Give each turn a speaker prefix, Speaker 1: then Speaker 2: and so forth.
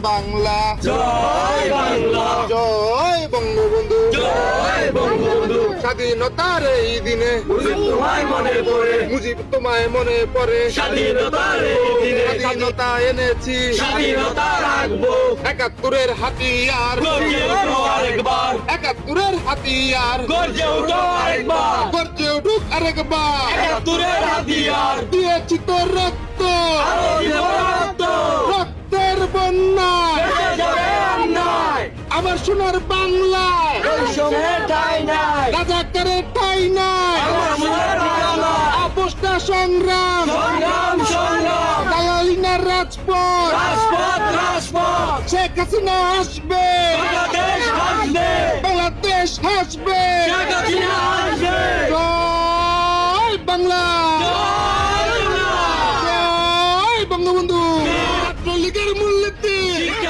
Speaker 1: বাংলা
Speaker 2: জয় বাংলা,
Speaker 1: জয় বঙ্গবন্ধু
Speaker 2: জয় বঙ্গবন্ধু।
Speaker 1: স্বাধীনতার এই দিনে
Speaker 2: মুজিব তোমায় মনে পড়ে,
Speaker 1: মুজিব তোমায় মনে পড়ে
Speaker 2: স্বাধীনতার এই দিনে
Speaker 1: স্বাধীনতা এনেছি
Speaker 2: স্বাধীনতা রাখবো,
Speaker 1: ৭১-এর হাতিয়ার
Speaker 2: গর্জে ওঠো আরেকবার,
Speaker 1: ৭১-এর হাতিয়ার
Speaker 2: গর্জে ওঠো আরেকবার,
Speaker 1: গর্জে উঠুক আরেকবার
Speaker 2: ৭১-এর হাতিয়ার,
Speaker 1: দিয়েছি তো রক্ত
Speaker 2: আরো দিব রক্ত,
Speaker 1: রক্তের বন্যায়
Speaker 2: বেঁচে যাবে অন্যায়,
Speaker 1: আমার সোনার বাংলায়
Speaker 2: বৈষম্যের ঠাঁই নাই,
Speaker 1: রাজাকারের ঠাঁই নাই
Speaker 2: আমার সোনার ঠিকানা,
Speaker 1: আপোষটা সংগ্রাম
Speaker 2: সংগ্রাম সংগ্রাম,
Speaker 1: দালালিনার রাজপথ
Speaker 2: রাজপথ রাজপথ,
Speaker 1: শেখ হাসিনা আসবে
Speaker 2: বাংলাদেশ হাসবে,
Speaker 1: বাংলাদেশ হাসবে
Speaker 2: শেখ হাসিনা আসবে,
Speaker 1: জয় বাংলা
Speaker 2: জয় বাংলা।
Speaker 1: জয় বঙ্গবন্ধু ছাত্রলীগের মূলনীতি
Speaker 2: শিক্ষা